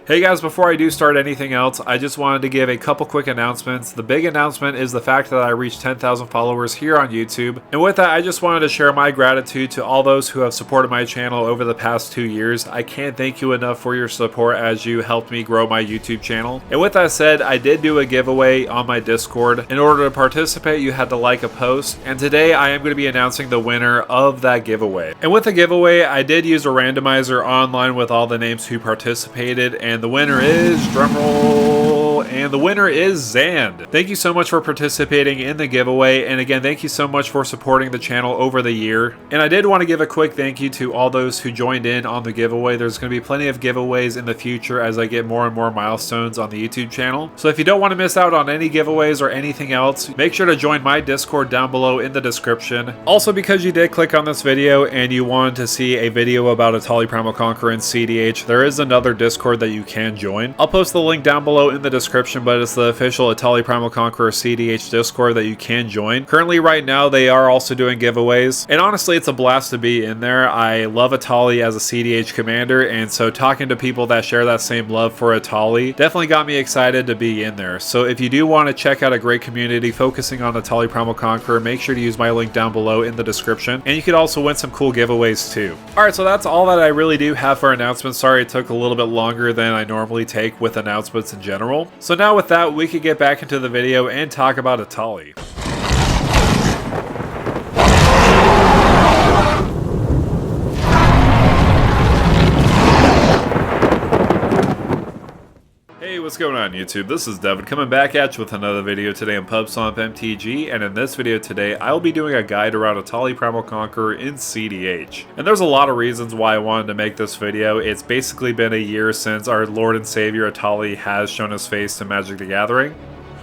Hey guys, before I do start anything else, I just wanted to give a couple quick announcements. The big announcement is the fact that I reached 10,000 followers here on YouTube. And with that, I just wanted to share my gratitude to all those who have supported my channel over the past 2 years. I can't thank you enough for your support as you helped me grow my YouTube channel. And with that said, I did do a giveaway on my Discord. In order to participate, you had to like a post. And today I am going to be announcing the winner of that giveaway. And with the giveaway, I did use a randomizer online with all the names who participated, and the winner is, drumroll, and the winner is Zand. Thank you so much for participating in the giveaway, and again, thank you so much for supporting the channel over the year. And I did want to give a quick thank you to all those who joined in on the giveaway. There's going to be plenty of giveaways in the future as I get more and more milestones on the YouTube channel. So if you don't want to miss out on any giveaways or anything else, make sure to join my Discord down below in the description. Also, because you did click on this video and you wanted to see a video about Etali, Primal, Conqueror, and CEDH, there is another Discord that you can join. I'll post the link down below in the description, but it's the official Etali, Primal, Conqueror, CEDH Discord that you can join. Currently, right now, they are also doing giveaways, and honestly, it's a blast to be in there. I love Etali as a CEDH commander, and so talking to people that share that same love for Etali definitely got me excited to be in there. So if you do want to check out a great community focusing on Etali, Primal, Conqueror, make sure to use my link down below in the description, and you could also win some cool giveaways too. Alright, so that's all that I really do have for announcements. Sorry it took a little bit longer than I normally take with announcements in general. So now with that, we could get back into the video and talk about Etali. Hey, what's going on YouTube? This is Devin coming back at you with another video today on PubStomp MTG, and in this video today I'll be doing a guide around Etali, Primal, Conqueror in CEDH. And there's a lot of reasons why I wanted to make this video. It's basically been a year since our Lord and Savior Etali has shown his face to Magic the Gathering.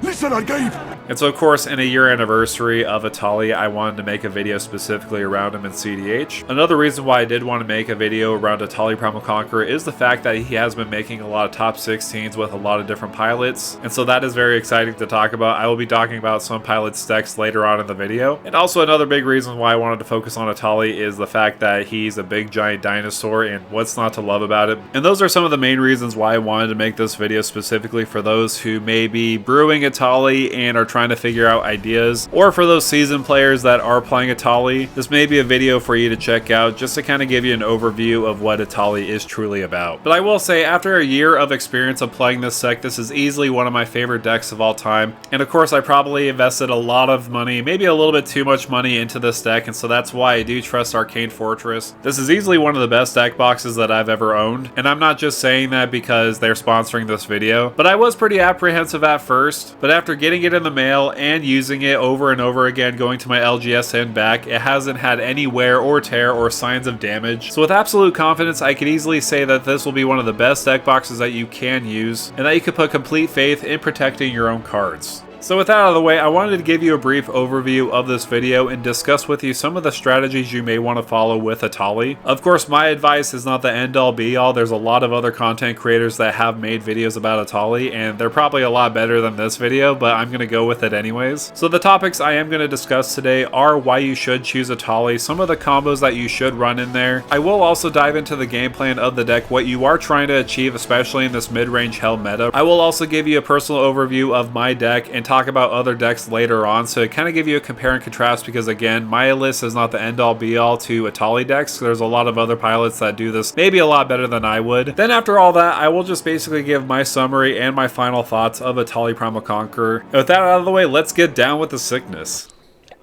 Listen, I gave! And so of course, in a year anniversary of Etali, I wanted to make a video specifically around him in CEDH. Another reason why I did want to make a video around Etali, Primal, Conqueror is the fact that he has been making a lot of top 16s with a lot of different pilots, and so that is very exciting to talk about. I will be talking about some pilot stacks later on in the video. And also another big reason why I wanted to focus on Etali is the fact that he's a big giant dinosaur, and what's not to love about it. And those are some of the main reasons why I wanted to make this video specifically for those who may be brewing Etali and are trying to figure out ideas, or for those seasoned players that are playing Etali. This may be a video for you to check out just to kind of give you an overview of what Etali is truly about. But I will say, after a year of experience of playing this deck, this is easily one of my favorite decks of all time. And of course, I probably invested a lot of money, maybe a little bit too much money into this deck, and so that's why I do trust Arcane Fortress. This is easily one of the best deck boxes that I've ever owned, and I'm not just saying that because they're sponsoring this video, but I was pretty apprehensive at first. But after getting it in the mail and using it over and over again, going to my LGS and back, it hasn't had any wear or tear or signs of damage. So with absolute confidence, I could easily say that this will be one of the best deck boxes that you can use, and that you could put complete faith in protecting your own cards. So with that out of the way, I wanted to give you a brief overview of this video and discuss with you some of the strategies you may want to follow with Etali. Of course, my advice is not the end-all be-all. There's a lot of other content creators that have made videos about Etali, and they're probably a lot better than this video, but I'm going to go with it anyways. So the topics I am going to discuss today are why you should choose Etali, some of the combos that you should run in there. I will also dive into the game plan of the deck, what you are trying to achieve, especially in this mid-range hell meta. I will also give you a personal overview of my deck and talk about other decks later on, so kind of give you a compare and contrast, because again, my list is not the end-all be-all to Etali decks. There's a lot of other pilots that do this maybe a lot better than I would. Then after all that, I will just basically give my summary and my final thoughts of Etali, Primal, Conqueror. And with that out of the way, let's get down with the sickness.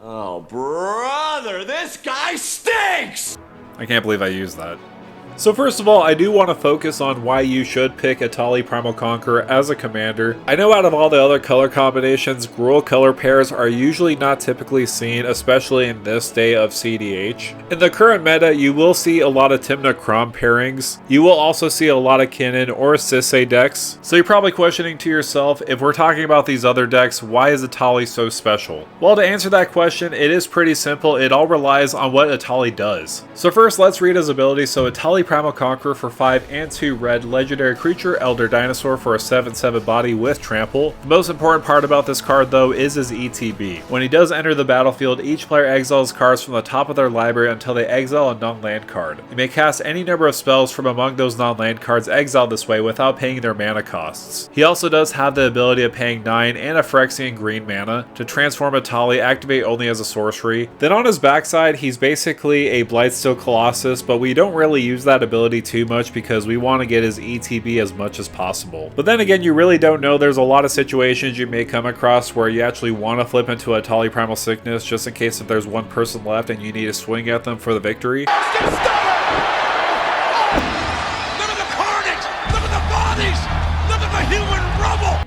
Oh, brother, this guy stinks! I can't believe I used that. So first of all, I do want to focus on why you should pick Etali, Primal, Conqueror as a commander. I know out of all the other color combinations, Gruul color pairs are usually not typically seen, especially in this day of CEDH. In the current meta, you will see a lot of Tymna Kraum pairings. You will also see a lot of Kinnan or Sisay decks. So you're probably questioning to yourself, if we're talking about these other decks, why is Etali so special? Well, to answer that question, it is pretty simple. It all relies on what Etali does. So first, let's read his ability. So Etali Itali Primal Conqueror for 5 and 2 red, legendary creature, Elder Dinosaur for a 7/7 body with trample. The most important part about this card though is his ETB. When he does enter the battlefield, each player exiles cards from the top of their library until they exile a non-land card. You may cast any number of spells from among those non-land cards exiled this way without paying their mana costs. He also does have the ability of paying 9 and a Phyrexian green mana to transform Itali, activate only as a sorcery. Then on his backside, he's basically a Blightsteel Colossus, but we don't really use that ability too much because we want to get his ETB as much as possible. But then again, you really don't know. There's a lot of situations you may come across where you actually want to flip into a Itali Primal Sickness just in case if there's one person left and you need to swing at them for the victory.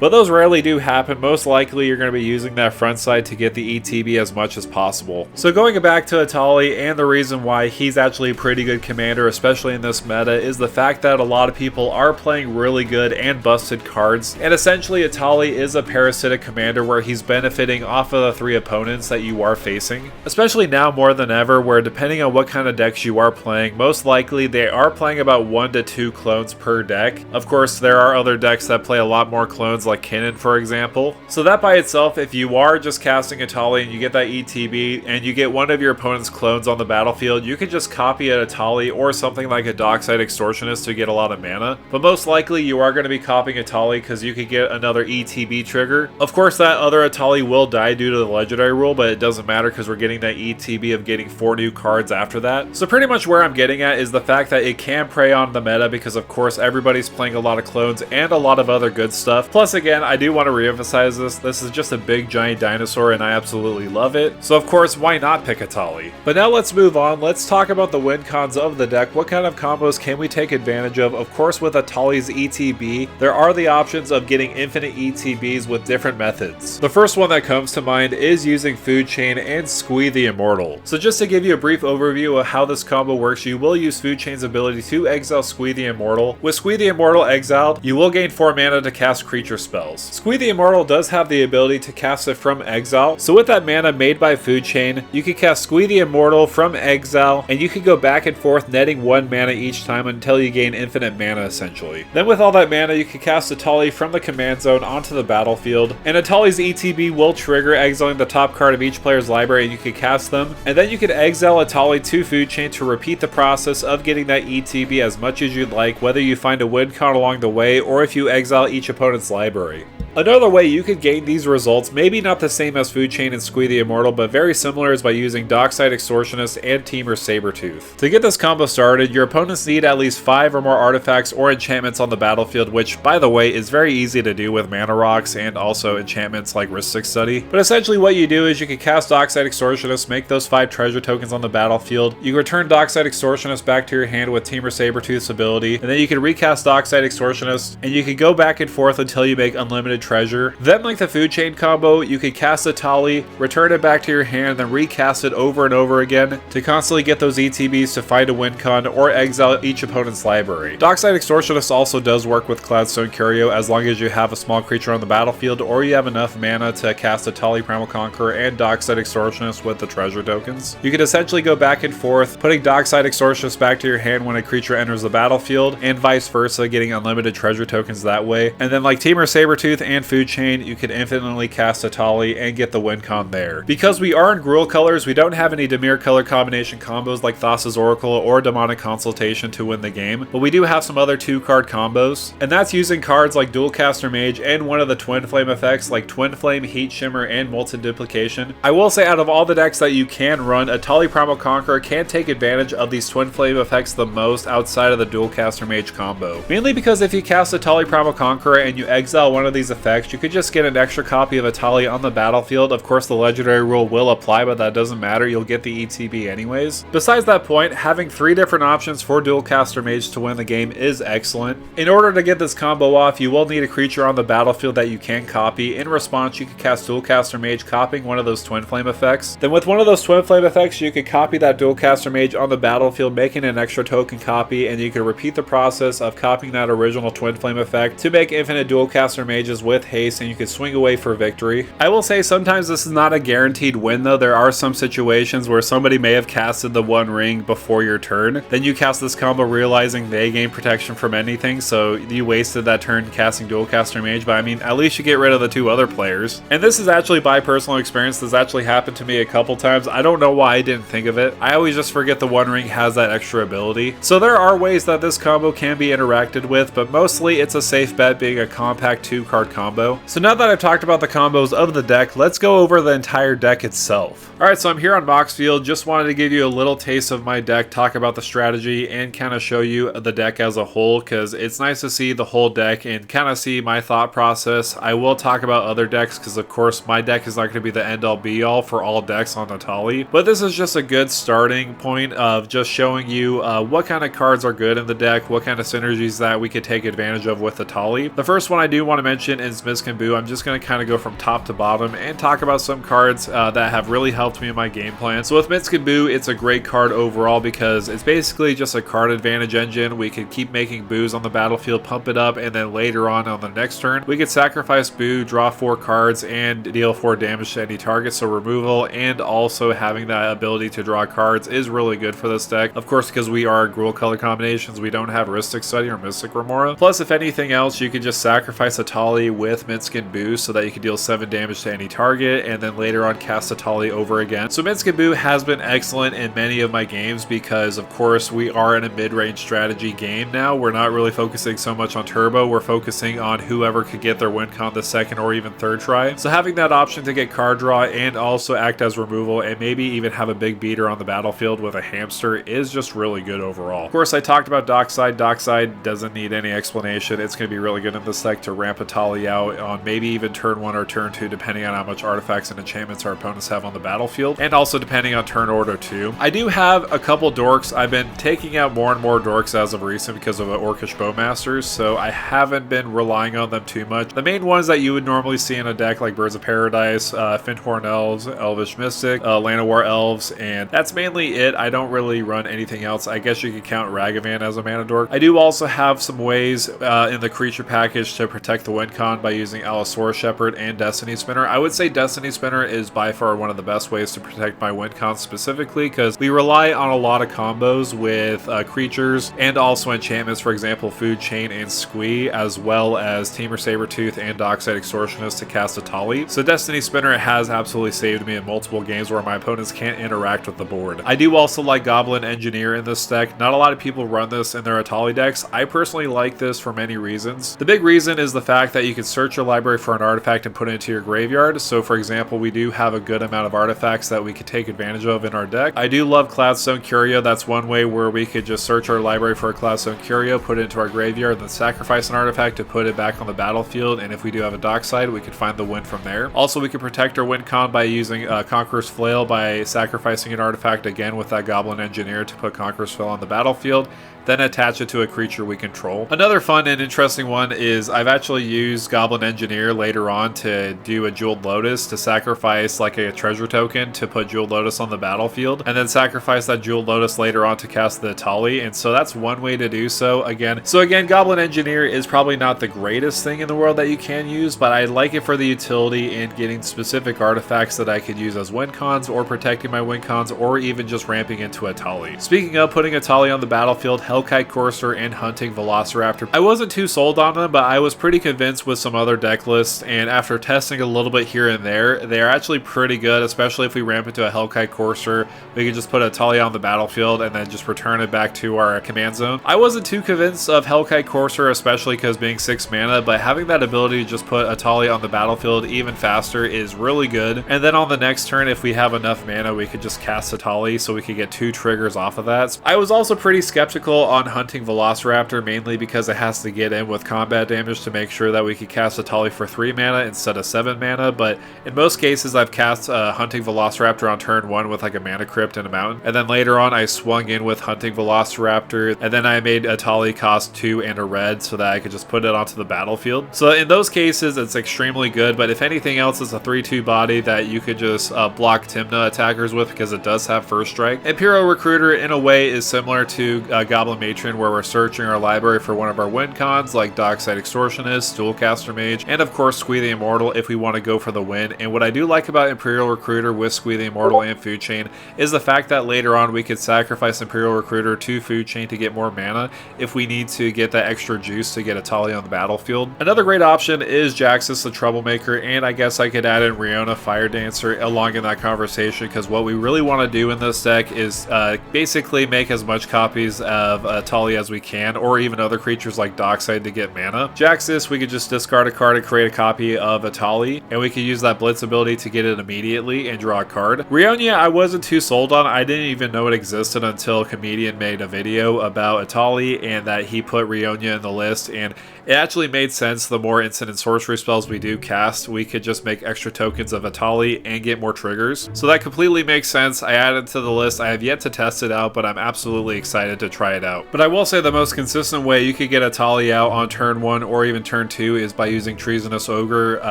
But those rarely do happen. Most likely you're going to be using that front side to get the ETB as much as possible. So going back to Itali, and the reason why he's actually a pretty good commander, especially in this meta, is the fact that a lot of people are playing really good and busted cards. And essentially Itali is a parasitic commander where he's benefiting off of the 3 opponents that you are facing. Especially now more than ever, where depending on what kind of decks you are playing, most likely they are playing about 1 to 2 clones per deck. Of course, there are other decks that play a lot more clones, like Cannon for example. So that by itself, if you are just casting Itali and you get that ETB and you get one of your opponent's clones on the battlefield, you can just copy an Itali or something like a Dockside Extortionist to get a lot of mana. But most likely you are going to be copying Itali because you could get another ETB trigger. Of course that other Itali will die due to the legendary rule, but it doesn't matter because we're getting that ETB of getting 4 new cards after that. So pretty much where I'm getting at is the fact that it can prey on the meta because of course everybody's playing a lot of clones and a lot of other good stuff. Plus again, I do want to reemphasize this. This is just a big giant dinosaur and I absolutely love it. So of course, why not pick Itali? But now let's move on. Let's talk about the win cons of the deck. What kind of combos can we take advantage of? Of course, with Itali's ETB, there are the options of getting infinite ETBs with different methods. The first one that comes to mind is using Food Chain and Squee the Immortal. So just to give you a brief overview of how this combo works, you will use Food Chain's ability to exile Squee the Immortal. With Squee the Immortal exiled, you will gain 4 mana to cast creature spells. Squee the Immortal does have the ability to cast it from exile, so with that mana made by Food Chain, you can cast Squee the Immortal from exile, and you can go back and forth netting 1 mana each time until you gain infinite mana essentially. Then with all that mana, you can cast Itali from the command zone onto the battlefield, and Itali's ETB will trigger exiling the top card of each player's library and you can cast them, and then you can exile Itali to Food Chain to repeat the process of getting that ETB as much as you'd like, whether you find a win con along the way or if you exile each opponent's library. Another way you could gain these results, maybe not the same as Food Chain and Squee the Immortal, but very similar, is by using Dockside Extortionist and Temur Sabertooth. To get this combo started, your opponents need at least 5 or more artifacts or enchantments on the battlefield, which, by the way, is very easy to do with mana rocks and also enchantments like Rhystic Study. But essentially what you do is you can cast Dockside Extortionist, make those 5 treasure tokens on the battlefield, you return Dockside Extortionist back to your hand with Temur Sabertooth's ability, and then you can recast Dockside Extortionist, and you can go back and forth until you make unlimited treasure. Then like the Food Chain combo, you could cast Itali, return it back to your hand, then recast it over and over again to constantly get those ETBs to find a win con or exile each opponent's library. Dockside Extortionist also does work with Cloudstone Curio as long as you have a small creature on the battlefield or you have enough mana to cast Itali Primal Conqueror and Dockside Extortionist with the treasure tokens. You can essentially go back and forth, putting Dockside Extortionist back to your hand when a creature enters the battlefield and vice versa, getting unlimited treasure tokens that way. And then like Temur Sabertooth and Food Chain, you can infinitely cast Itali and get the win con there. Because we are in Gruul colors, we don't have any Dimir color combination combos like Thassa's Oracle or Demonic Consultation to win the game, but we do have some other 2-card combos, and that's using cards like Dualcaster Mage and one of the Twin Flame effects like Twin Flame, Heat Shimmer, and Molten Duplication. I will say out of all the decks that you can run, Itali Primal Conqueror can take advantage of these Twin Flame effects the most outside of the Dualcaster Mage combo. Mainly because if you cast Itali Primal Conqueror and you exile one of these effects, you could just get an extra copy of Itali on the battlefield. Of course, the legendary rule will apply, but that doesn't matter. You'll get the ETB anyways. Besides that point, having 3 different options for Dualcaster Mage to win the game is excellent. In order to get this combo off, you will need a creature on the battlefield that you can copy. In response, you can cast Dualcaster Mage, copying one of those Twin Flame effects. Then with one of those Twin Flame effects, you can copy that Dualcaster Mage on the battlefield, making an extra token copy, and you can repeat the process of copying that original Twin Flame effect to make infinite Dualcaster Mages with with haste and you can swing away for victory. I will say sometimes this is not a guaranteed win though. There are some situations where somebody may have casted the one ring before your turn. Then you cast this combo realizing they gain protection from anything, so you wasted that turn casting dual caster mage, but I mean at least you get rid of the two other players. And this is actually by personal experience. This actually happened to me a couple times. I don't know why I didn't think of it. I always just forget the one ring has that extra ability. So there are ways that this combo can be interacted with, but mostly it's a safe bet being a compact 2-card combo. So now that I've talked about the combos of the deck, let's go over the entire deck itself. Alright, so I'm here on Moxfield. Just wanted to give you a little taste of my deck, talk about the strategy, and kind of show you the deck as a whole, because it's nice to see the whole deck and kind of see my thought process. I will talk about other decks because of course my deck is not going to be the end-all be-all for all decks on Itali, but this is just a good starting point of just showing you what kind of cards are good in the deck, what kind of synergies that we could take advantage of with Itali. The first one I do want to mention is Miskin Boo. I'm just going to kind of go from top to bottom and talk about some cards that have really helped me in my game plan. So with Miskin Boo, it's a great card overall because it's basically just a card advantage engine. We could keep making boos on the battlefield, pump it up, and then later on the next turn, we could sacrifice Boo, draw 4 cards, and deal 4 damage to any target. So removal and also having that ability to draw cards is really good for this deck. Of course, because we are Gruul color combinations, we don't have Rhystic Study or Mystic Remora. Plus, if anything else, you can just sacrifice Itali with Minskin Boo so that you can deal 7 damage to any target, and then later on cast Itali over again. So Minskin Boo has been excellent in many of my games because, of course, we are in a mid-range strategy game now. We're not really focusing so much on turbo. We're focusing on whoever could get their win con the second or even third try. So having that option to get card draw and also act as removal and maybe even have a big beater on the battlefield with a hamster is just really good overall. Of course, I talked about Dockside. Dockside doesn't need any explanation. It's going to be really good in this deck to ramp Itali out on maybe even turn 1 or turn 2, depending on how much artifacts and enchantments our opponents have on the battlefield, and also depending on turn order too. I do have a couple dorks. I've been taking out more and more dorks as of recent because of the Orcish Bowmasters, so I haven't been relying on them too much. The main ones that you would normally see in a deck like Birds of Paradise, Finthorn Elves, Elvish Mystic, Llanowar Elves, and that's mainly it. I don't really run anything else. I guess you could count Ragavan as a mana dork. I do also have some ways in the creature package to protect the win con by using Allosaurus Shepherd and Destiny Spinner. I would say Destiny Spinner is by far one of the best ways to protect my win con specifically because we rely on a lot of combos with creatures and also enchantments, for example Food Chain and Squee, as well as Temur Sabertooth and Dockside Extortionist to cast Itali. So Destiny Spinner has absolutely saved me in multiple games where my opponents can't interact with the board. I do also like Goblin Engineer in this deck. Not a lot of people run this in their Itali decks. I personally like this for many reasons. The big reason is the fact that you can search your library for an artifact and put it into your graveyard. So for example, we do have a good amount of artifacts that we could take advantage of in our deck. I do love Cloudstone Curio. That's one way where we could just search our library for a Cloudstone Curio, put it into our graveyard, then sacrifice an artifact to put it back on the battlefield, and if we do have a Dockside, we could find the win from there. Also, we could protect our win con by using Conqueror's Flail by sacrificing an artifact again with that Goblin Engineer to put Conqueror's Flail on the battlefield, then attach it to a creature we control. Another fun and interesting one is I've actually used Goblin Engineer later on to do a Jeweled Lotus to sacrifice like a treasure token to put Jeweled Lotus on the battlefield, and then sacrifice that Jeweled Lotus later on to cast the Itali, and so that's one way to do so. Again, Goblin Engineer is probably not the greatest thing in the world that you can use, but I like it for the utility and getting specific artifacts that I could use as win cons or protecting my win cons or even just ramping into Itali. Speaking of putting Itali on the battlefield, Hellkite Courser and Hunting Velociraptor. I wasn't too sold on them, but I was pretty convinced with some other deck lists, and after testing a little bit here and there, they're actually pretty good, especially if we ramp into a Hellkite Courser. We can just put Itali on the battlefield and then just return it back to our command zone. I wasn't too convinced of Hellkite Courser, especially because being 6 mana, but having that ability to just put Itali on the battlefield even faster is really good. And then on the next turn, if we have enough mana, we could just cast Itali so we could get 2 triggers off of that. I was also pretty skeptical on Hunting Velociraptor, mainly because it has to get in with combat damage to make sure that we could cast Itali for 3 mana instead of 7 mana, but in most cases I've cast Hunting Velociraptor on turn 1 with like a Mana Crypt and a Mountain, and then later on I swung in with Hunting Velociraptor, and then I made Itali cost 2 and a red so that I could just put it onto the battlefield. So in those cases it's extremely good, but if anything else, it's a 3/2 body that you could just block Tymna attackers with because it does have first strike. Imperial Recruiter in a way is similar to Goblin Goblin Matron where we're searching our library for one of our win cons like Dockside Extortionist, Dualcaster Mage, and of course Squee the Immortal if we want to go for the win. And what I do like about Imperial Recruiter with Squee the Immortal and Food Chain is the fact that later on we could sacrifice Imperial Recruiter to Food Chain to get more mana if we need to get that extra juice to get Etali on the battlefield. Another great option is Jaxus the Troublemaker, and I guess I could add in Riona Fire Dancer along in that conversation, because what we really want to do in this deck is basically make as much copies of Etali as we can, or even other creatures like Dockside to get mana. Jaxus, we could just discard a card to create a copy of Etali, and we could use that Blitz ability to get it immediately and draw a card. Rionia, I wasn't too sold on. I didn't even know it existed until Comedian made a video about Etali and that he put Rionia in the list, and it actually made sense. The more instant and sorcery spells we do cast, we could just make extra tokens of Etali and get more triggers. So that completely makes sense. I added to the list. I have yet to test it out, but I'm absolutely excited to try it out. But I will say the most consistent way you could get Etali out on turn 1 or even turn 2 is by using Treasonous Ogre,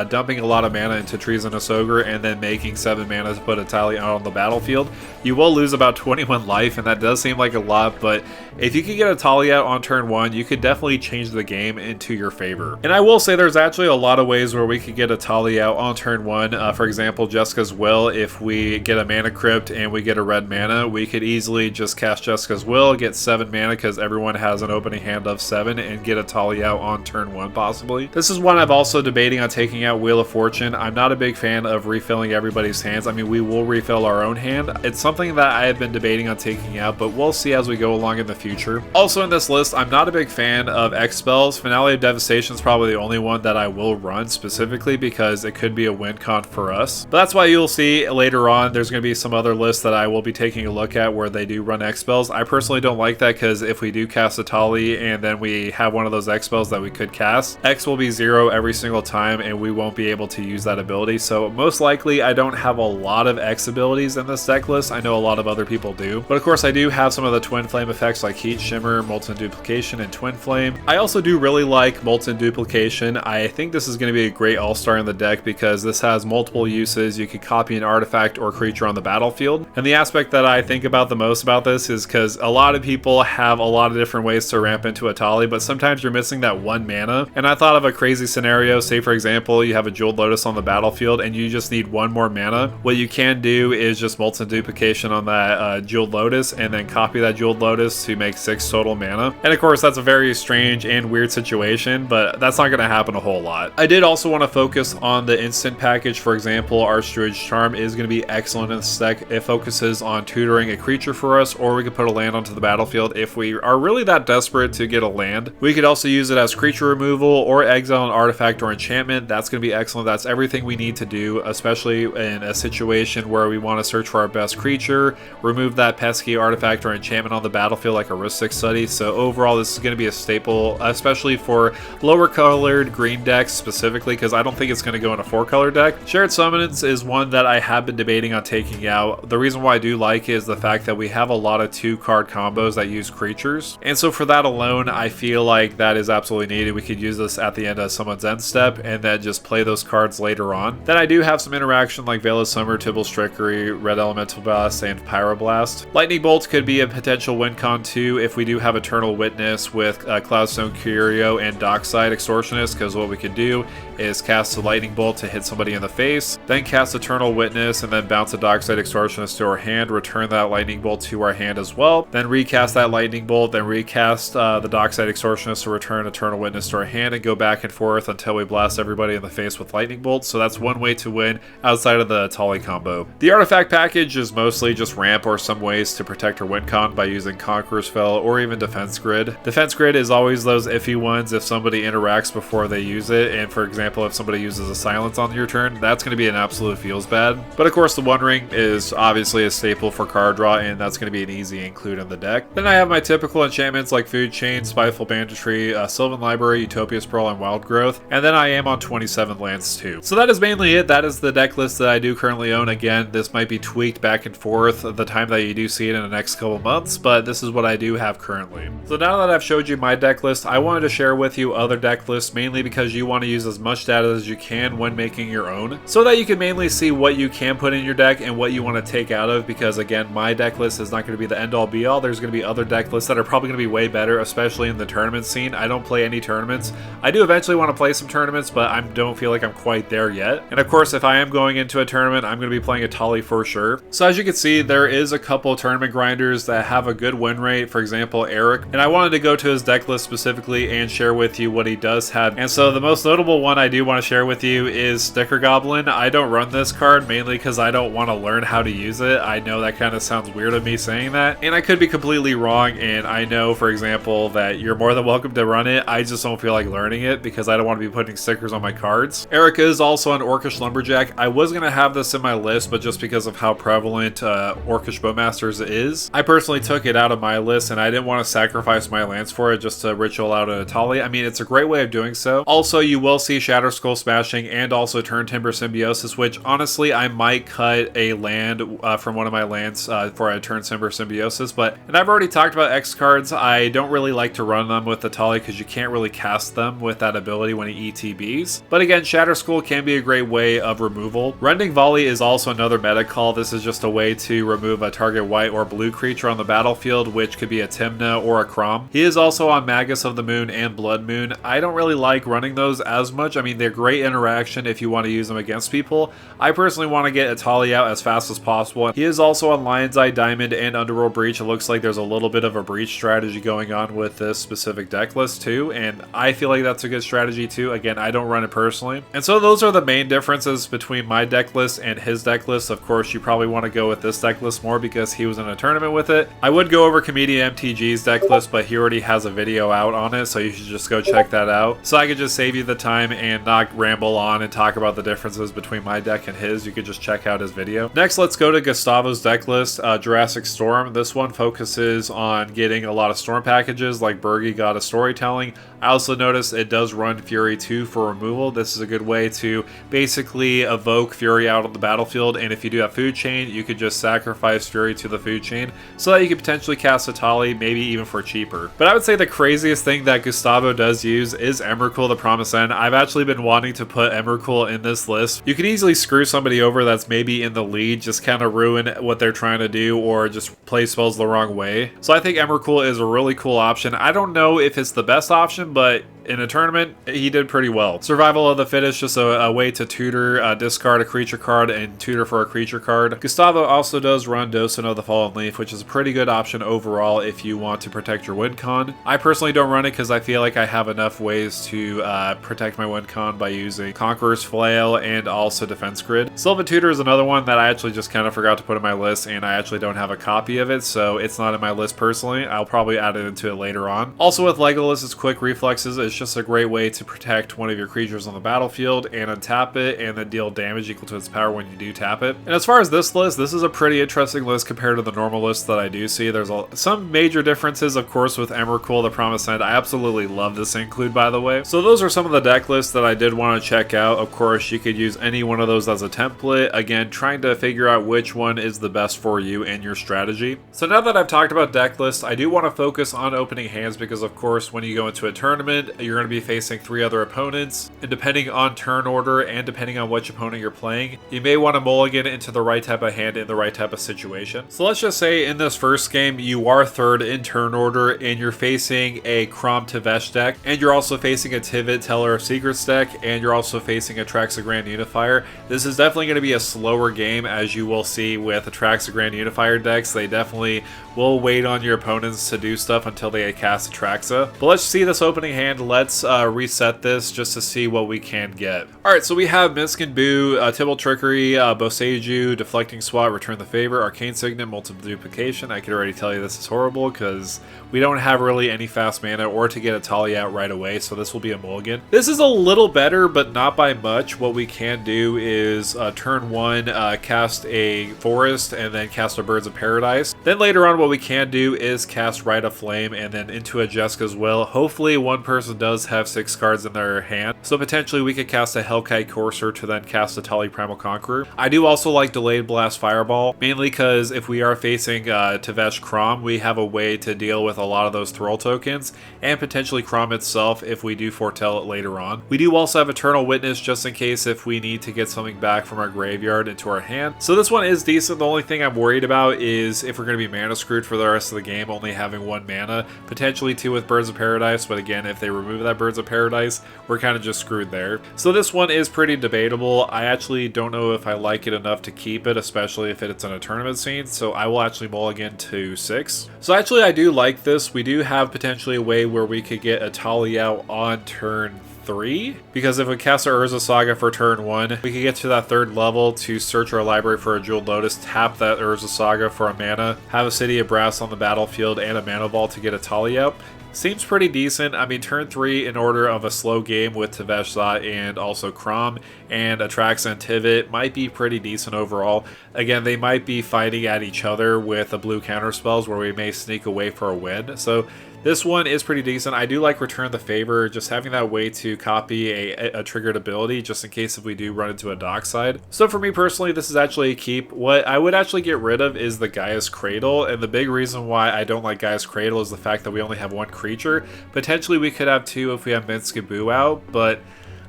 dumping a lot of mana into Treasonous Ogre, and then making 7 mana to put Etali out on the battlefield. You will lose about 21 life, and that does seem like a lot, but if you could get Etali out on turn 1, you could definitely change the game into your favor. And I will say there's actually a lot of ways where we could get Etali out on turn 1. For example, Jessica's Will, if we get a Mana Crypt and we get a red mana, we could easily just cast Jessica's Will, get 7 mana because everyone has an opening hand of 7, and get Etali out on turn 1 possibly. This is one I'm also debating on taking out Wheel of Fortune. I'm not a big fan of refilling everybody's hands. I mean, we will refill our own hand. It's something that I have been debating on taking out, but we'll see as we go along in the future. Also in this list, I'm not a big fan of X spells. Finale of Devastation is probably the only one that I will run specifically because it could be a win con for us. But that's why you'll see later on there's going to be some other lists that I will be taking a look at where they do run X spells. I personally don't like that because if we do cast Etali and then we have one of those X spells that we could cast, X will be 0 every single time and we won't be able to use that ability. So most likely I don't have a lot of X abilities in this deck list. I know a lot of other people do, but of course I do have some of the Twin Flame effects like Heat Shimmer, Molten Duplication, and Twin Flame. I also do really like Molten Duplication. I think this is going to be a great all-star in the deck because this has multiple uses. You could copy an artifact or creature on the battlefield, and the aspect that I think about the most about this is because a lot of people have a lot of different ways to ramp into Etali, but sometimes you're missing that 1 mana, and I thought of a crazy scenario. Say for example you have a Jeweled Lotus on the battlefield and you just need 1 more mana. What you can do is just Molten Duplication on that Jeweled Lotus and then copy that Jeweled Lotus to make 6 total mana. And of course that's a very strange and weird situation, but that's not going to happen a whole lot. I did also want to focus on the instant package. For example, Archdruid's Charm is going to be excellent in this deck. It focuses on tutoring a creature for us, or we could put a land onto the battlefield if we are really that desperate to get a land. We could also use it as creature removal or exile an artifact or enchantment. That's going to be excellent. That's everything we need to do, especially in a situation where we want to search for our best creature, remove that pesky artifact or enchantment on the battlefield like a Rhystic Study. So overall this is going to be a staple, especially for lower colored green decks specifically, because I don't think it's going to go in a 4-color deck. Shared Summons is one that I have been debating on taking out. The reason why I do like it is the fact that we have a lot of 2-card combos that use creatures, and so for that alone I feel like that is absolutely needed. We could use this at the end of someone's end step and then just play those cards later on. Then I do have some interaction like Veil of Summer, Tybalt's Trickery, Red Elemental Blast, and Pyroblast. Lightning Bolt could be a potential win con too if we do have Eternal Witness with Cloudstone Curio and Dockside Extortionist, because what we could do is cast a Lightning Bolt to hit somebody in the face, then cast Eternal Witness, and then bounce a Dockside Extortionist to our hand, return that Lightning Bolt to our hand as well, then recast that Lightning Bolt, then recast the Dockside Extortionist to return Eternal Witness to our hand, and go back and forth until we blast everybody in the face with Lightning Bolt. So that's one way to win outside of the Etali combo. The artifact package is mostly just ramp or some ways to protect our win con by using Conqueror's Fel or even Defense Grid. Defense Grid is always those iffy ones if somebody interacts before they use it, and for example if somebody uses a silence on your turn, that's going to be an absolute feels bad. But of course the One Ring is obviously a staple for card draw, and that's going to be an easy include in the deck. Then I have my typical enchantments like Food Chain, Spiteful Banditry, Sylvan Library, Utopia's Pearl, and Wild Growth, and then I am on 27 lands too. So that is mainly it. That is the deck list that I do currently own. Again, this might be tweaked back and forth the time that you do see it in the next couple months, but this is what I do have currently. So now that I've showed you my deck list, I wanted to share with you other deck lists, mainly because you want to use as much data as you can when making your own, so that you can mainly see what you can put in your deck and what you want to take out of, because again, my deck list is not going to be the end all be all. There's going to be other deck deck lists that are probably going to be way better, especially in the tournament scene. I don't play any tournaments. I do eventually want to play some tournaments, but I don't feel like I'm quite there yet. And of course, if I am going into a tournament, I'm going to be playing Etali for sure. So as you can see, there is a couple tournament grinders that have a good win rate. For example, Eric. And I wanted to go to his deck list specifically and share with you what he does have. And so the most notable one I do want to share with you is Sticker Goblin. I don't run this card mainly because I don't want to learn how to use it. I know that kind of sounds weird of me saying that, and I could be completely wrong, and I know, for example, that you're more than welcome to run it. I just don't feel like learning it because I don't want to be putting stickers on my cards. Eric is also an Orcish Lumberjack. I was going to have this in my list, but just because of how prevalent Orcish Bowmasters is, I personally took it out of my list, and I didn't want to sacrifice my lands for it just to ritual out an Etali. I mean, it's a great way of doing so. Also, you will see Shatter Skull Smashing and also Turn Timber Symbiosis, which honestly, I might cut a land from one of my lands for a Turn Timber Symbiosis, and I've already talked about X cards. I don't really like to run them with Etali because you can't really cast them with that ability when he ETBs. But again, Shatter Skull can be a great way of removal. Rending Volley is also another meta call. This is just a way to remove a target white or blue creature on the battlefield, which could be a Tymna or a Crom. He is also on Magus of the Moon and Blood Moon. I don't really like running those as much. I mean, they're great interaction if you want to use them against people. I personally want to get Etali out as fast as possible. He is also on Lion's Eye Diamond and Underworld Breach. It looks like there's a little bit of a breach strategy going on with this specific deck list too, and I feel like that's a good strategy too. Again, I don't run it personally. And so those are the main differences between my deck list and his deck list. Of course, you probably want to go with this deck list more because he was in a tournament with it. I would go over Comedian MTG's deck list, but he already has a video out on it, so you should just go check that out. So I could just save you the time and not ramble on and talk about the differences between my deck and his. You could just check out his video. Next, let's go to Gustavo's deck list. Jurassic Storm. This one focuses on getting a lot of storm packages like Bergie, God of Storytelling. I also noticed it does run Fury 2 for removal. This is a good way to basically evoke Fury out of the battlefield, and if you do have Food Chain, you could just sacrifice Fury to the Food Chain so that you could potentially cast Etali, maybe even for cheaper. But I would say the craziest thing that Gustavo does use is Emrakul the Promised End. I've actually been wanting to put Emrakul in this list. You can easily screw somebody over that's maybe in the lead, just kind of ruin what they're trying to do or just play spells the wrong way. So I think Emrakul is a really cool option. I don't know if it's the best option, but in a tournament, he did pretty well. Survival of the Fittest, just a way to tutor, discard a creature card and tutor for a creature card. Gustavo also does run Dosen of the Fallen Leaf, which is a pretty good option overall if you want to protect your win con. I personally don't run it because I feel like I have enough ways to protect my win con by using Conqueror's Flail and also Defense Grid. Sylvan Tutor is another one that I actually just kind of forgot to put in my list, and I actually don't have a copy of it, so it's not in my list personally. I'll probably add it into it later on. Also with Legolas, its Quick Reflexes is just a great way to protect one of your creatures on the battlefield and untap it and then deal damage equal to its power when you do tap it. And as far as this list, this is a pretty interesting list compared to the normal list that I do see. There's some major differences, of course, with Emrakul the Promised End. I absolutely love this include, by the way. So those are some of the deck lists that I did want to check out. Of course, you could use any one of those as a template. Again, trying to figure out which one is the best for you and your strategy. So now that I've talked about deck lists, I do want to focus on opening hands because, of course, when you go into a tournament, you're going to be facing 3 other opponents, and depending on turn order and depending on which opponent you're playing, you may want to mulligan into the right type of hand in the right type of situation. So let's just say in this first game, you are 3rd in turn order and you're facing a Crom Tevesh deck, and you're also facing a Tivit Teller of Secrets deck, and you're also facing a Traxa Grand Unifier. This is definitely going to be a slower game, as you will see with the Traxa Grand Unifier decks. They definitely will wait on your opponents to do stuff until they cast a Traxa. But let's see this opening hand. Let's reset this just to see what we can get. Alright, so we have Minsc & Boo, Tibble Trickery, Boseiju, Deflecting Swat, Return the Favor, Arcane Signet, Multiple Duplication. I could already tell you this is horrible because we don't have really any fast mana or to get Etali out right away, so this will be a mulligan. This is a little better, but not by much. What we can do is turn 1, cast a Forest, and then cast a Birds of Paradise. Then later on, what we can do is cast Rite of Flame and then into a Jeska's Will. Hopefully one person does have 6 cards in their hand, so potentially we could cast a Hellkite Courser to then cast Etali Primal Conqueror. I do also like Delayed Blast Fireball, mainly because if we are facing CEDH Crom, we have a way to deal with a lot of those Thrall tokens, and potentially Crom itself if we do foretell it later on. We do also have Eternal Witness just in case if we need to get something back from our graveyard into our hand. So this one is decent. The only thing I'm worried about is if we're going to be mana screwed for the rest of the game, only having 1 mana, potentially 2 with Birds of Paradise, but again, if they remove that Birds of Paradise, we're kind of just screwed there. So this one is pretty debatable. I actually don't know if I like it enough to keep it, especially if it's in a tournament scene, so I will actually mulligan to 6. So actually I do like this. We do have potentially a way where we could get Etali out on turn 3, because if we cast our Urza Saga for turn 1, we can get to that 3rd level to search our library for a Jeweled Lotus, tap that Urza Saga for a mana, have a City of Brass on the battlefield, and a Mana Vault to get Etali out. Seems pretty decent. I mean, turn 3 in order of a slow game with CEDH and also Crom and Atraxa and Tivit might be pretty decent overall. Again, they might be fighting at each other with a blue counter spells where we may sneak away for a win. So this one is pretty decent. I do like Return the Favor, just having that way to copy a triggered ability just in case if we do run into a dockside. So for me personally, this is actually a keep. What I would actually get rid of is the Gaia's Cradle, and the big reason why I don't like Gaia's Cradle is the fact that we only have 1 creature. Potentially we could have 2 if we have Minskaboo out, but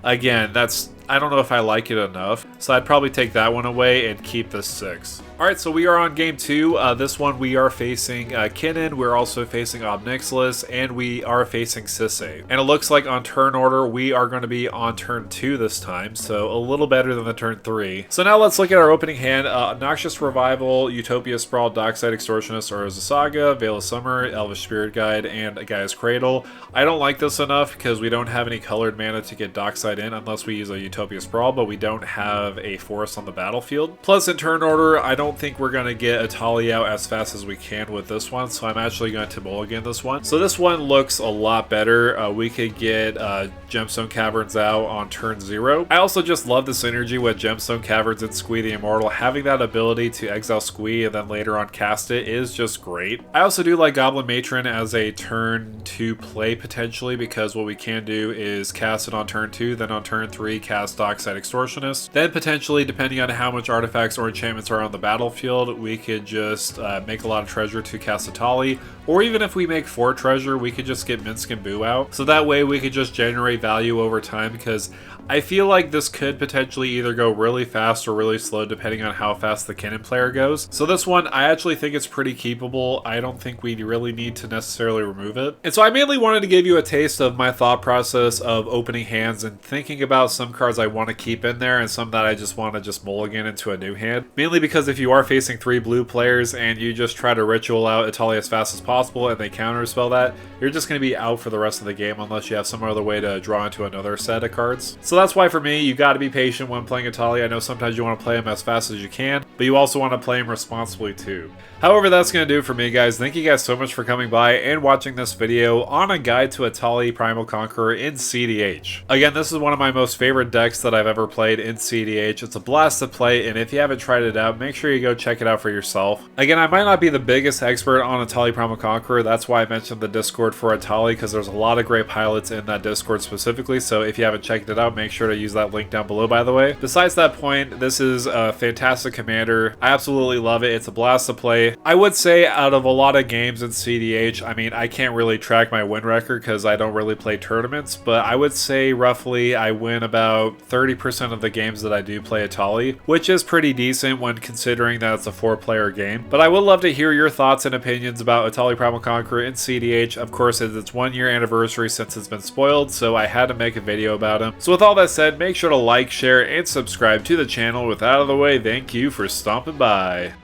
again, I don't know if I like it enough, so I'd probably take that one away and keep this 6. Alright, so we are on game 2. This one we are facing Kinnan, we're also facing Obnixilis, and we are facing Sisay. And it looks like on turn order, we are going to be on turn 2 this time, so a little better than the turn 3. So now let's look at our opening hand. Noxious Revival, Utopia Sprawl, Dockside Extortionist, Urza Saga, Veil of Summer, Elvish Spirit Guide, and a Gaia's Cradle. I don't like this enough because we don't have any colored mana to get Dockside in unless we use a Utopia Sprawl, but we don't have a forest on the battlefield. Plus in turn order, I don't think we're going to get Etali out as fast as we can with this one, so I'm actually going to mulligan this one. So this one looks a lot better. We could get Gemstone Caverns out on turn 0. I also just love the synergy with Gemstone Caverns and Squee the Immortal. Having that ability to exile Squee and then later on cast it is just great. I also do like Goblin Matron as a turn 2 play potentially, because what we can do is cast it on turn 2, then on turn 3 cast Dockside Extortionist. Then potentially, depending on how much artifacts or enchantments are on the battlefield, we could just make a lot of treasure to cast Etali, or even if we make 4 treasure, we could just get Minskaboo out. So that way we could just generate value over time, because I feel like this could potentially either go really fast or really slow depending on how fast the Kinnan player goes. So this one, I actually think it's pretty keepable. I don't think we really need to necessarily remove it. And so I mainly wanted to give you a taste of my thought process of opening hands and thinking about some cards I want to keep in there and some that I just want to just mulligan into a new hand. Mainly because if you are facing 3 blue players and you just try to ritual out Etali as fast as possible and they counterspell that, you're just going to be out for the rest of the game unless you have some other way to draw into another set of cards. So that's why for me, you got to be patient when playing Etali. I know sometimes you want to play him as fast as you can, but you also want to play him responsibly too. However, that's going to do it for me, guys. Thank you guys so much for coming by and watching this video on a guide to Etali Primal Conqueror in CEDH. Again, this is one of my most favorite decks that I've ever played in CEDH. It's a blast to play, and if you haven't tried it out, make sure you go check it out for yourself. Again, I might not be the biggest expert on Etali Primal Conqueror. That's why I mentioned the Discord for Etali, because there's a lot of great pilots in that Discord specifically, so if you haven't checked it out, make sure to use that link down below, by the way. Besides that point, this is a fantastic commander. I absolutely love it. It's a blast to play. I would say out of a lot of games in CEDH, I mean, I can't really track my win record because I don't really play tournaments, but I would say roughly I win about 30% of the games that I do play Etali, which is pretty decent when considering that it's a 4-player game. But I would love to hear your thoughts and opinions about Etali Primal Conqueror in CEDH. Of course, it's its 1-year anniversary since it's been spoiled, so I had to make a video about him. So with all that said, make sure to like, share, and subscribe to the channel. With that out of the way, thank you for stopping by.